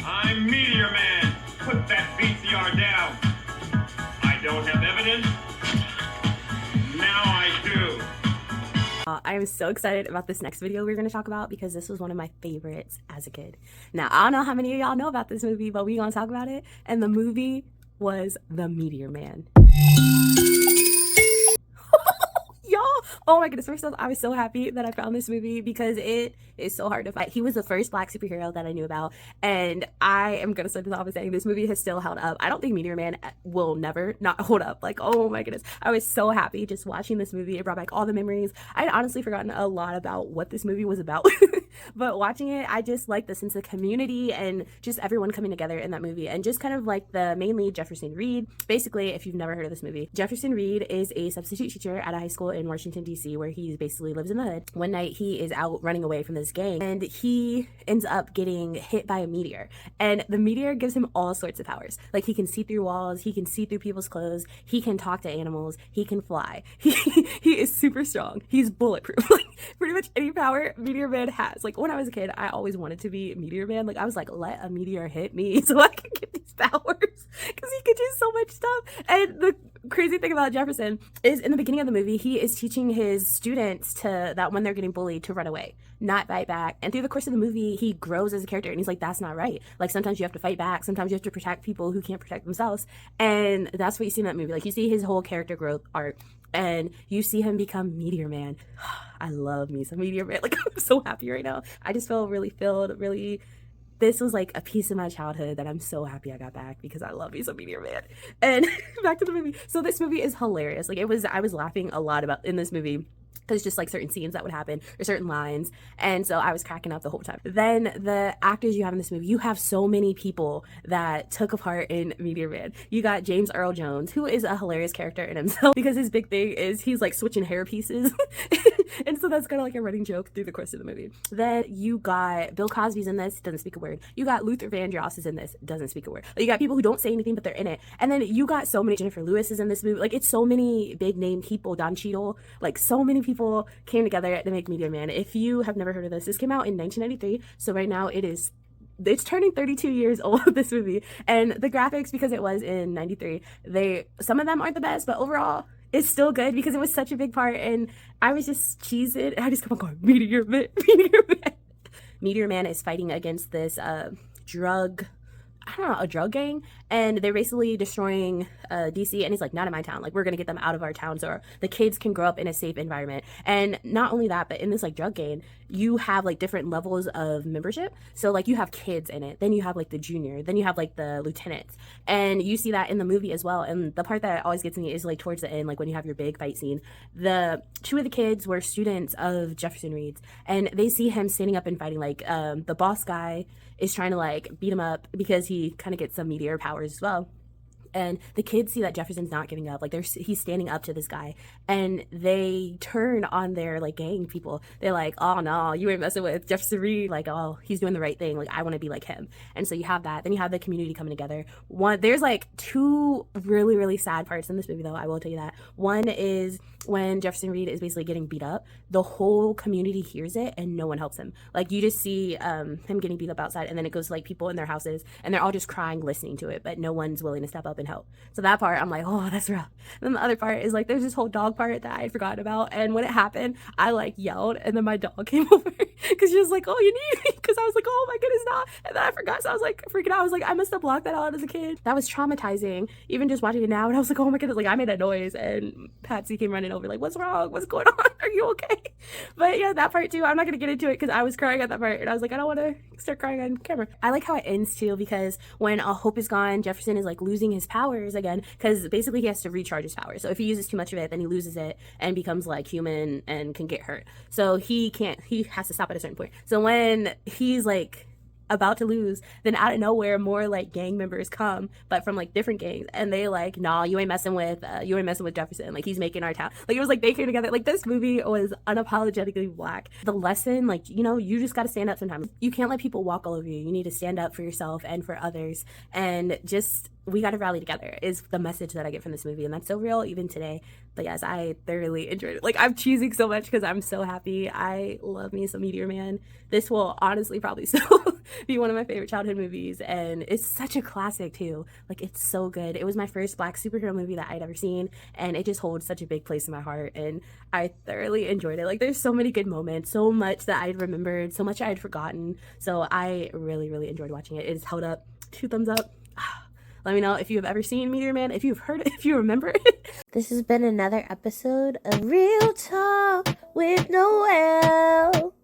I'm Meteor Man. Put that VCR down. I don't have evidence. Now I do. I am so excited about this next video we're going to talk about because this was one of my favorites as a kid. Now, I don't know how many of y'all know about this movie, but we're going to talk about it. And the movie was The Meteor Man. Y'all, oh my goodness, first of all, I was so happy that I found this movie because it is so hard to find. He was the first Black superhero that I knew about, and I am gonna start this off by saying this movie has still held up. I don't think Meteor Man will never not hold up. Like, oh my goodness, I was so happy just watching this movie. It brought back all the memories. I had honestly forgotten a lot about what this movie was about, but watching it, I just like the sense of community and just everyone coming together in that movie, and just kind of like the main lead, Jefferson Reed. Basically, if you've never heard of this movie, Jefferson Reed is a substitute teacher at a high school in Washington, D.C., where he basically lives in the hood. One night, he is out running away from this gang, and he ends up getting hit by a meteor. And the meteor gives him all sorts of powers. Like, he can see through walls, he can see through people's clothes, he can talk to animals, he can fly. He is super strong. He's bulletproof. Like, pretty much any power Meteor Man has. Like, when I was a kid, I always wanted to be Meteor Man. Like, I was like, let a meteor hit me so I can get these powers, because he could do so much stuff. And the crazy thing about Jefferson is, in the beginning of the movie, he is teaching his students that when they're getting bullied, to run away, not fight back. And through the course of the movie, he grows as a character, and he's like, that's not right. Like, sometimes you have to fight back, sometimes you have to protect people who can't protect themselves. And that's what you see in that movie. Like, you see his whole character growth arc, and you see him become Meteor Man. I love me some Meteor Man. Like, I'm so happy right now. I just feel really filled, really. This was like a piece of my childhood that I'm so happy I got back, because I love me some Meteor Man. And back to the movie. So this movie is hilarious. Like, I was laughing a lot in this movie, because just like certain scenes that would happen or certain lines, and so I was cracking up the whole time. Then the actors you have in this movie, you have so many people that took a part in Meteor Man. You got James Earl Jones, who is a hilarious character in himself, because his big thing is he's like switching hair pieces. And so that's kind of like a running joke through the course of the movie. Then you got Bill Cosby's in this, doesn't speak a word. You got Luther Vandross is in this, doesn't speak a word. You got people who don't say anything, but they're in it. And then you got so many, Jennifer Lewis is in this movie. Like, it's so many big name people, Don Cheadle, like so many people came together to make Meteor Man. If you have never heard of this came out in 1993. So right now it's turning 32 years old, this movie. And the graphics, because it was in 93, some of them aren't the best, but overall it's still good because it was such a big part. And I was just cheesing. I just kept on going, Meteor Man, Meteor Man. Meteor Man is fighting against this drug gang, and they're basically destroying DC, and he's like, not in my town. Like, we're gonna get them out of our town so the kids can grow up in a safe environment. And not only that, but in this like drug gang, you have like different levels of membership. So like, you have kids in it, then you have like the junior, then you have like the lieutenants, and you see that in the movie as well. And the part that always gets me is like towards the end, like when you have your big fight scene, two of the kids were students of Jefferson Reed's, and they see him standing up and fighting. Like, the boss guy is trying to like beat him up because he kind of gets some meteor powers as well. And the kids see that Jefferson's not giving up. Like, he's standing up to this guy, and they turn on their like gang people. They're like, oh no, you ain't messing with Jefferson Reed. Like, oh, he's doing the right thing. Like, I want to be like him. And so you have that. Then you have the community coming together. There's like two really, really sad parts in this movie, though. I will tell you that. One is when Jefferson Reed is basically getting beat up. The whole community hears it, and no one helps him. Like, you just see him getting beat up outside, and then it goes to like people in their houses, and they're all just crying, listening to it, but no one's willing to step up and help. So that part, I'm like, oh, that's rough. And then the other part is like, there's this whole dog part that I had forgotten about, and when it happened, I like yelled, and then my dog came over because she was like, oh, you need me, because I was like, oh my goodness, not. And then I forgot, so I was like freaking out. I was like, I must have blocked that out as a kid. That was traumatizing, even just watching it now. And I was like, oh my goodness, like, I made a noise, and Patsy came running over like, what's wrong, what's going on, are you okay? But yeah, that part too, I'm not gonna get into it because I was crying at that part, and I was like, I don't want to start crying on camera. I like how it ends too, because when all hope is gone, Jefferson is like losing his powers again, because basically he has to recharge his power. So if he uses too much of it, then he loses it and becomes like human and can get hurt. So he has to stop at a certain point. So when he's like about to lose, then out of nowhere more like gang members come, but from like different gangs, and they like, nah, you ain't messing with Jefferson, like, he's making our town. Like, it was like they came together. Like, this movie was unapologetically Black. The lesson, like, you know, you just got to stand up sometimes. You can't let people walk all over you. You need to stand up for yourself and for others, and just we got to rally together is the message that I get from this movie, and that's so real even today. But yes, I thoroughly enjoyed it. Like, I'm cheesing so much because I'm so happy. I love me some Meteor Man. This will honestly probably still be one of my favorite childhood movies, and it's such a classic too. Like, it's so good. It was my first black superhero movie that I'd ever seen, and it just holds such a big place in my heart, and I thoroughly enjoyed it. Like, there's so many good moments, so much that I'd remembered, so much I'd forgotten. So I really, really enjoyed watching it. It's held up. 2 thumbs up. Let me know if you have ever seen Meteor Man, if you've heard it, if you remember it. This has been another episode of Real Talk with Noelle.